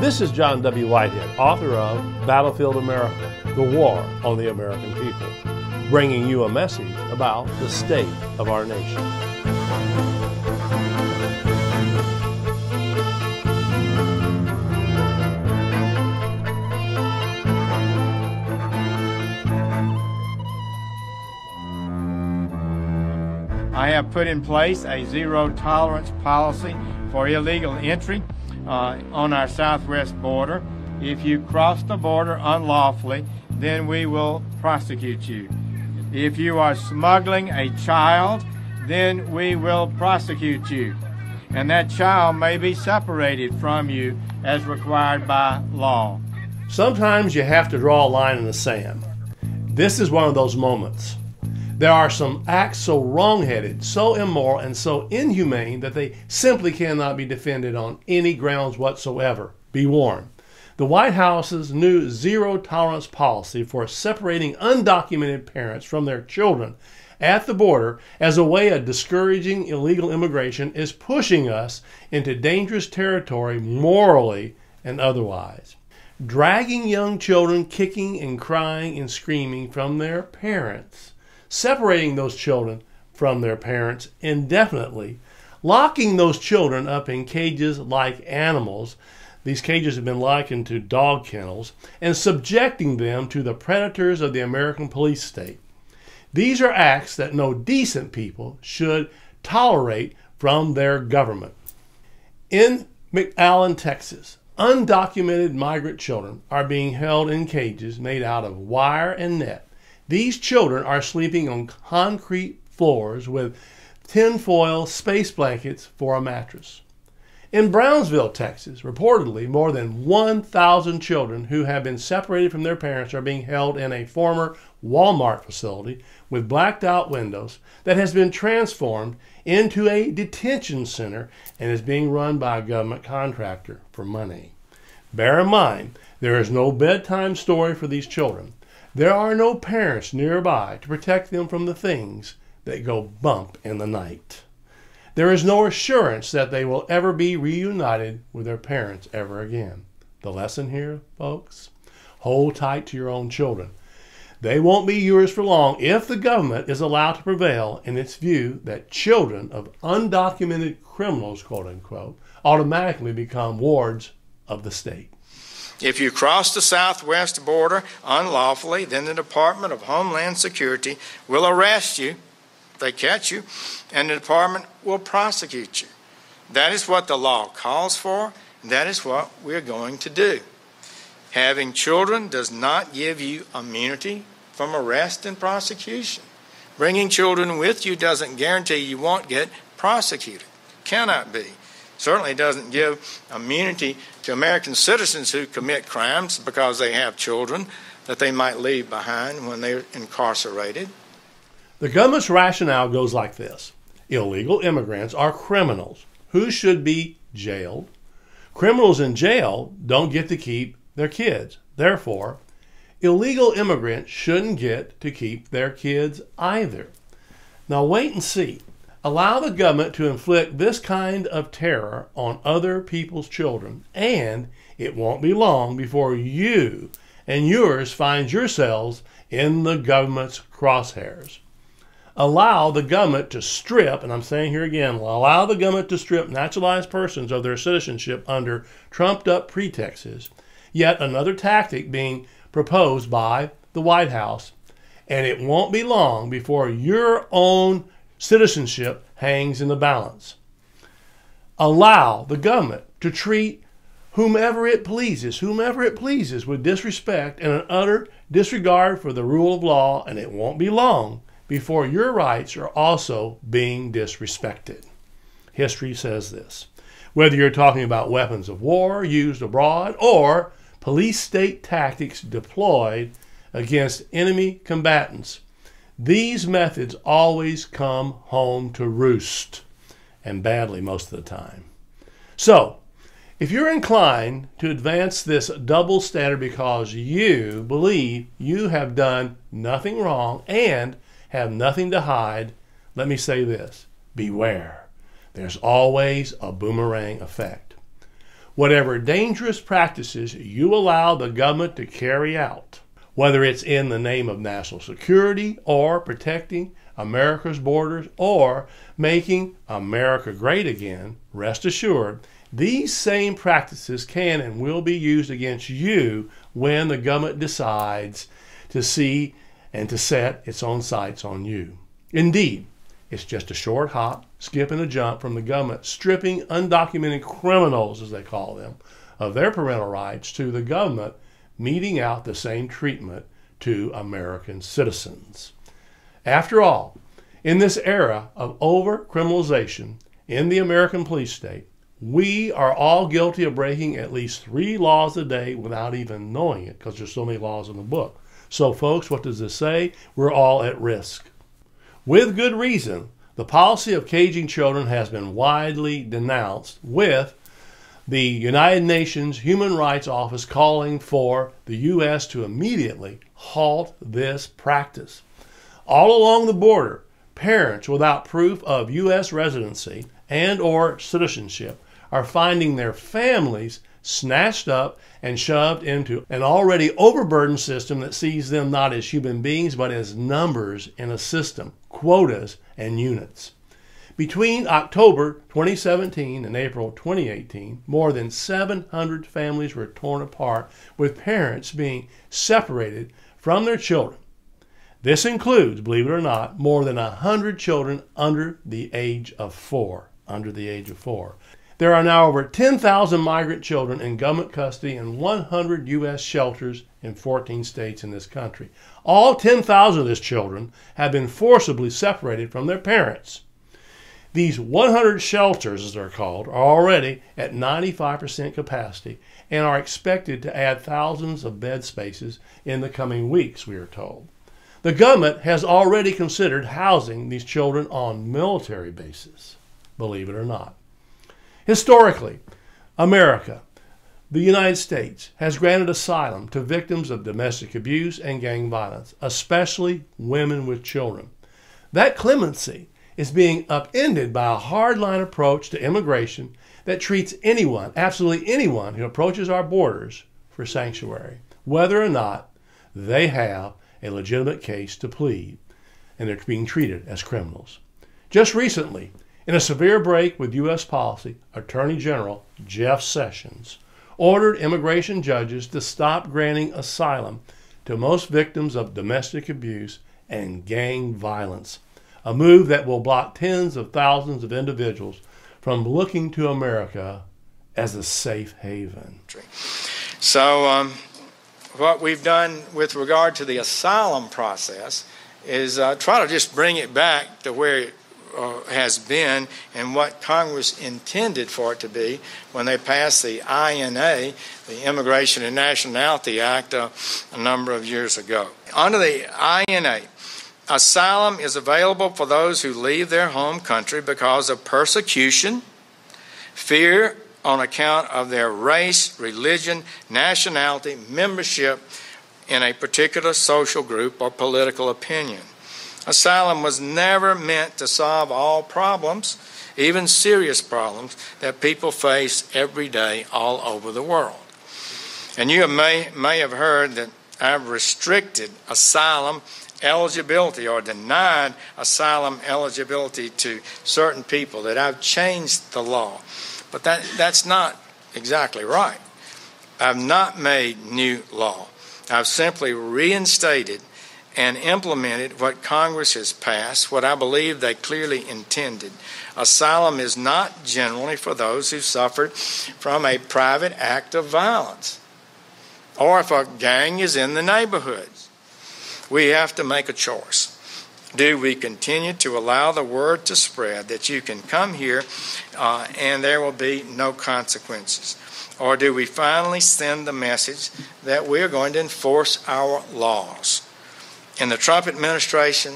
This is John W. Whitehead, author of Battlefield America, The War on the American People, bringing you a message about the state of our nation. I have put in place a zero tolerance policy for illegal entry on our southwest border. If you cross the border unlawfully, then we will prosecute you. If you are smuggling a child, then we will prosecute you. And that child may be separated from you as required by law. Sometimes you have to draw a line in the sand. This is one of those moments. There are some acts so wrong-headed, so immoral, and so inhumane that they simply cannot be defended on any grounds whatsoever. Be warned. The White House's new zero-tolerance policy for separating undocumented parents from their children at the border as a way of discouraging illegal immigration is pushing us into dangerous territory morally and otherwise. Dragging young children kicking and crying and screaming from their parents, separating those children from their parents indefinitely, locking those children up in cages like animals. These cages have been likened to dog kennels, and subjecting them to the predators of the American police state. These are acts that no decent people should tolerate from their government. In McAllen, Texas, undocumented migrant children are being held in cages made out of wire and net. These children are sleeping on concrete floors with tinfoil space blankets for a mattress. In Brownsville, Texas, reportedly more than 1,000 children who have been separated from their parents are being held in a former Walmart facility with blacked out windows that has been transformed into a detention center and is being run by a government contractor for money. Bear in mind, there is no bedtime story for these children. There are no parents nearby to protect them from the things that go bump in the night. There is no assurance that they will ever be reunited with their parents ever again. The lesson here, folks, hold tight to your own children. They won't be yours for long if the government is allowed to prevail in its view that children of undocumented criminals, quote unquote, automatically become wards of the state. If you cross the southwest border unlawfully, then the Department of Homeland Security will arrest you if they catch you, and the department will prosecute you. That is what the law calls for, and that is what we're going to do. Having children does not give you immunity from arrest and prosecution. Bringing children with you doesn't guarantee you won't get prosecuted. Cannot be. Certainly doesn't give immunity to American citizens who commit crimes because they have children that they might leave behind when they're incarcerated. The government's rationale goes like this. Illegal immigrants are criminals who should be jailed. Criminals in jail don't get to keep their kids. Therefore, illegal immigrants shouldn't get to keep their kids either. Now wait and see. Allow the government to inflict this kind of terror on other people's children, and it won't be long before you and yours find yourselves in the government's crosshairs. Allow the government to strip, and I'm saying here again, allow the government to strip naturalized persons of their citizenship under trumped-up pretexts, yet another tactic being proposed by the White House, and it won't be long before your own citizenship hangs in the balance. Allow the government to treat whomever it pleases with disrespect and an utter disregard for the rule of law, and it won't be long before your rights are also being disrespected. History says this. Whether you're talking about weapons of war used abroad or police state tactics deployed against enemy combatants, these methods always come home to roost, and badly most of the time. So, if you're inclined to advance this double standard because you believe you have done nothing wrong and have nothing to hide, let me say this: beware. There's always a boomerang effect. whatever dangerous practices you allow the government to carry out, whether it's in the name of national security or protecting America's borders or making America great again, rest assured, these same practices can and will be used against you when the government decides to see and to set its own sights on you. Indeed, it's just a short hop, skip, and a jump from the government stripping undocumented criminals, as they call them, of their parental rights to the government meting out the same treatment to American citizens. After all, in this era of over-criminalization in the American police state, we are all guilty of breaking at least 3 laws a day without even knowing it, because there's so many laws in the book. So, folks, what does this say? We're all at risk. With good reason, the policy of caging children has been widely denounced, with the United Nations Human Rights Office calling for the U.S. to immediately halt this practice. All along the border, parents without proof of U.S. residency and or citizenship are finding their families snatched up and shoved into an already overburdened system that sees them not as human beings but as numbers in a system, quotas, and units. Between October 2017 and April 2018, more than 700 families were torn apart, with parents being separated from their children. This includes, believe it or not, more than 100 children under the age of 4. There are now over 10,000 migrant children in government custody in 100 U.S. shelters in 14 states in this country. All 10,000 of these children have been forcibly separated from their parents. These 100 shelters, as they're called, are already at 95% capacity and are expected to add thousands of bed spaces in the coming weeks, we are told. The government has already considered housing these children on military bases, believe it or not. Historically, America, the United States, has granted asylum to victims of domestic abuse and gang violence, especially women with children. That clemency is being upended by a hardline approach to immigration that treats anyone, absolutely anyone, who approaches our borders for sanctuary, whether or not they have a legitimate case to plead, and they're being treated as criminals. Just recently, in a severe break with U.S. policy, Attorney General Jeff Sessions ordered immigration judges to stop granting asylum to most victims of domestic abuse and gang violence, a move that will block tens of thousands of individuals from looking to America as a safe haven. So what we've done with regard to the asylum process is try to just bring it back to where it has been and what Congress intended for it to be when they passed the INA, the Immigration and Nationality Act, a number of years ago. Under the INA, asylum is available for those who leave their home country because of persecution, fear on account of their race, religion, nationality, membership in a particular social group or political opinion. Asylum was never meant to solve all problems, even serious problems that people face every day all over the world. And you may have heard that I've restricted asylum eligibility or denied asylum eligibility to certain people, that I've changed the law. But that's not exactly right. I've not made new law. I've simply reinstated and implemented what Congress has passed, what I believe they clearly intended. Asylum is not generally for those who suffered from a private act of violence or if a gang is in the neighborhood. We have to make a choice. Do we continue to allow the word to spread that you can come here and there will be no consequences? Or do we finally send the message that we're going to enforce our laws? In the Trump administration,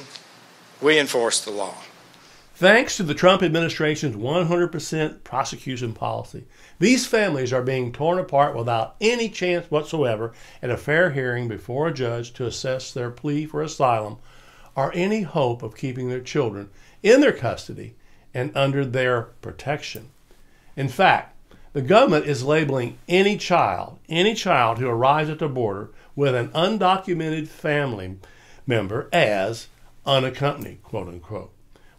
we enforce the law. Thanks to the Trump administration's 100% prosecution policy, these families are being torn apart without any chance whatsoever at a fair hearing before a judge to assess their plea for asylum or any hope of keeping their children in their custody and under their protection. In fact, The government is labeling any child who arrives at the border with an undocumented family member as unaccompanied, quote unquote.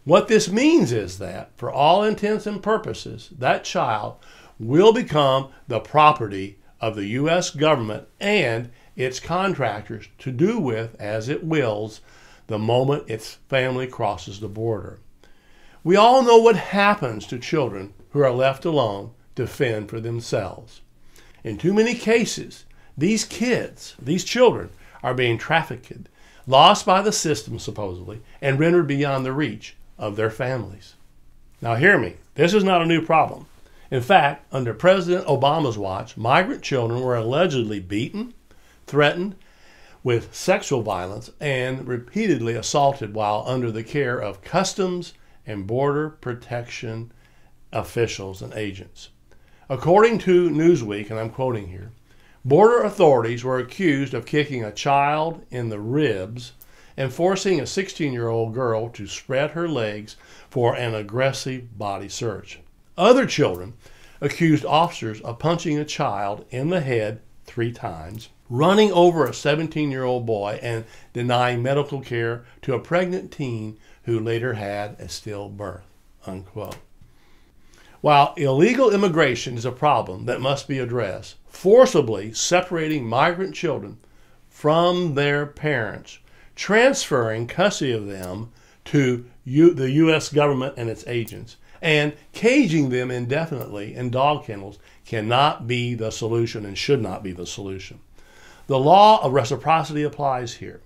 What this means is that, for all intents and purposes, that child will become the property of the U.S. government and its contractors to do with as it wills the moment its family crosses the border. We all know what happens to children who are left alone to fend for themselves. In too many cases, these children, are being trafficked, lost by the system supposedly, and rendered beyond the reach of their families. Now hear me, this is not a new problem. In fact, under President Obama's watch, migrant children were allegedly beaten, threatened with sexual violence, and repeatedly assaulted while under the care of Customs and Border Protection officials and agents. According to Newsweek, and I'm quoting here, border authorities were accused of kicking a child in the ribs and forcing a 16-year-old girl to spread her legs for an aggressive body search. Other children accused officers of punching a child in the head 3 times, running over a 17-year-old boy, and denying medical care to a pregnant teen who later had a stillbirth, unquote. While illegal immigration is a problem that must be addressed, forcibly separating migrant children from their parents, transferring custody of them to the U.S. government and its agents, and caging them indefinitely in dog kennels cannot be the solution and should not be the solution. The law of reciprocity applies here.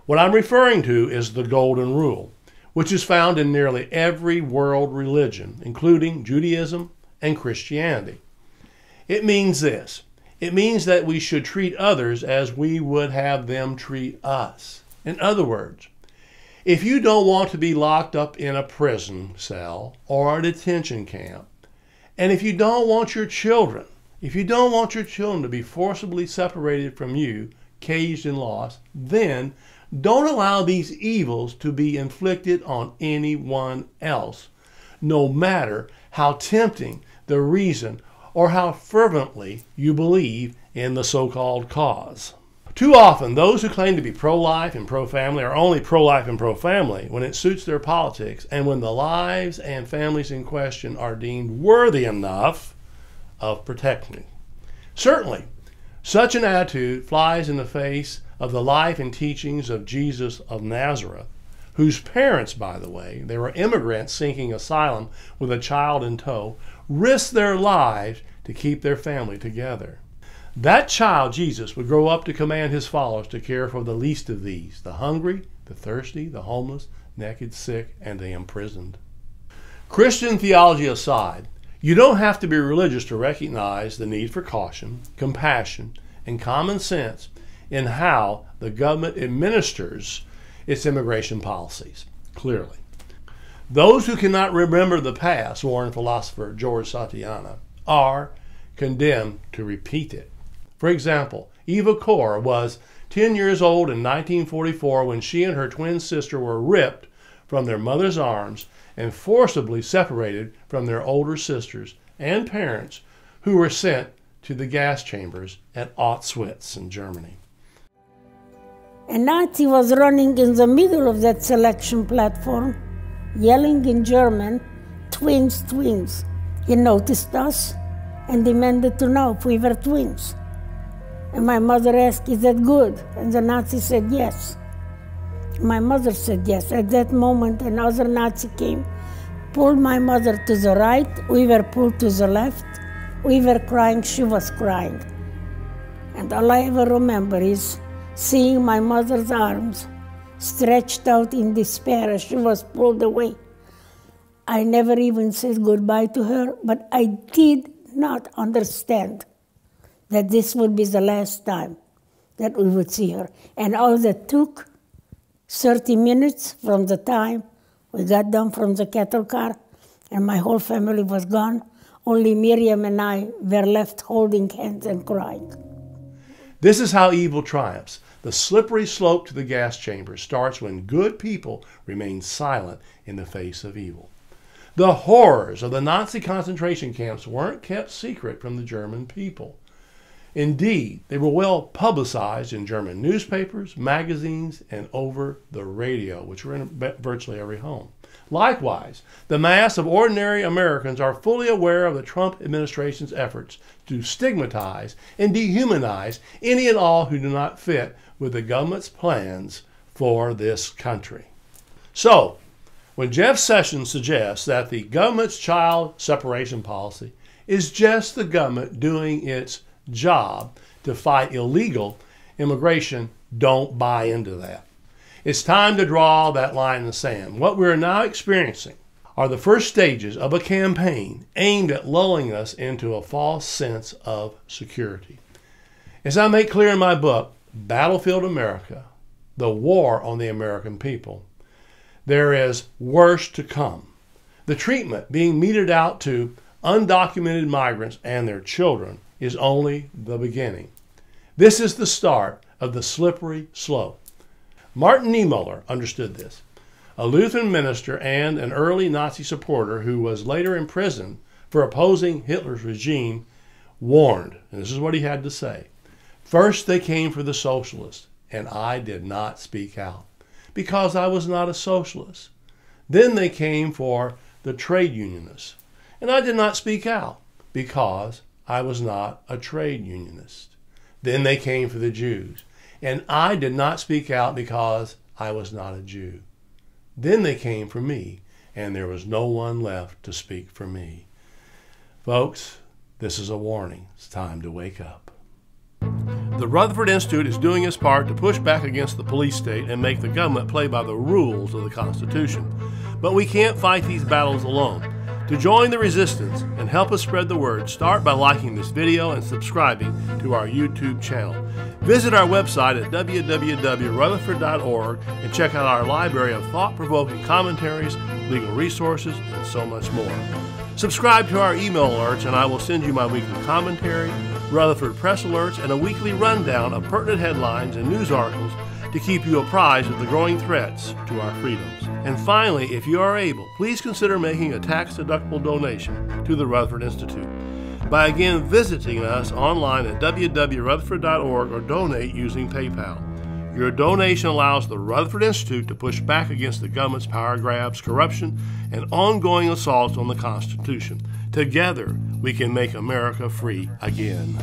What I'm referring to is the Golden Rule, which is found in nearly every world religion, including Judaism and Christianity. It means this. It means that we should treat others as we would have them treat us. In other words, if you don't want to be locked up in a prison cell or a detention camp, and if you don't want your children to be forcibly separated from you, caged and lost, then don't allow these evils to be inflicted on anyone else, no matter how tempting the reason or how fervently you believe in the so-called cause. Too often, those who claim to be pro-life and pro-family are only pro-life and pro-family when it suits their politics and when the lives and families in question are deemed worthy enough of protecting. Certainly, such an attitude flies in the face of the life and teachings of Jesus of Nazareth, whose parents, by the way, they were immigrants seeking asylum with a child in tow, risked their lives to keep their family together. That child, Jesus, would grow up to command his followers to care for the least of these, the hungry, the thirsty, the homeless, naked, sick, and the imprisoned. Christian theology aside, you don't have to be religious to recognize the need for caution, compassion, and common sense in how the government administers its immigration policies, clearly. Those who cannot remember the past, warned philosopher George Santayana, are condemned to repeat it. For example, Eva Kor was 10 years old in 1944 when she and her twin sister were ripped from their mother's arms and forcibly separated from their older sisters and parents who were sent to the gas chambers at Auschwitz in Germany. A Nazi was running in the middle of that selection platform, yelling in German, "Twins, twins." He noticed us and demanded to know if we were twins. And my mother asked, "Is that good?" And the Nazi said, "Yes." My mother said yes. At that moment, another Nazi came, pulled my mother to the right, we were pulled to the left, we were crying, she was crying. And all I ever remember is seeing my mother's arms stretched out in despair as she was pulled away. I never even said goodbye to her, but I did not understand that this would be the last time that we would see her. And all that took 30 minutes from the time we got down from the cattle car and my whole family was gone. Only Miriam and I were left holding hands and crying. This is how evil triumphs. The slippery slope to the gas chamber starts when good people remain silent in the face of evil. The horrors of the Nazi concentration camps weren't kept secret from the German people. Indeed, they were well publicized in German newspapers, magazines, and over the radio, which were in virtually every home. Likewise, the mass of ordinary Americans are fully aware of the Trump administration's efforts to stigmatize and dehumanize any and all who do not fit with the government's plans for this country. So, when Jeff Sessions suggests that the government's child separation policy is just the government doing its job to fight illegal immigration, don't buy into that. It's time to draw that line in the sand. What we are now experiencing are the first stages of a campaign aimed at lulling us into a false sense of security. As I make clear in my book, Battlefield America, The War on the American People, there is worse to come. The treatment being meted out to undocumented migrants and their children is only the beginning. This is the start of the slippery slope. Martin Niemöller understood this. A Lutheran minister and an early Nazi supporter who was later imprisoned for opposing Hitler's regime warned, and this is what he had to say. First they came for the socialists, and I did not speak out because I was not a socialist. Then they came for the trade unionists, and I did not speak out because I was not a trade unionist. Then they came for the Jews, and I did not speak out because I was not a Jew. Then they came for me, and there was no one left to speak for me. Folks, this is a warning. It's time to wake up. The Rutherford Institute is doing its part to push back against the police state and make the government play by the rules of the Constitution. But we can't fight these battles alone. To join the resistance and help us spread the word, start by liking this video and subscribing to our YouTube channel. Visit our website at www.rutherford.org and check out our library of thought-provoking commentaries, legal resources, and so much more. Subscribe to our email alerts and I will send you my weekly commentary, Rutherford Press alerts, and a weekly rundown of pertinent headlines and news articles to keep you apprised of the growing threats to our freedoms. And finally, if you are able, please consider making a tax-deductible donation to the Rutherford Institute by again visiting us online at www.rutherford.org or donate using PayPal. Your donation allows the Rutherford Institute to push back against the government's power grabs, corruption, and ongoing assaults on the Constitution. Together, we can make America free again.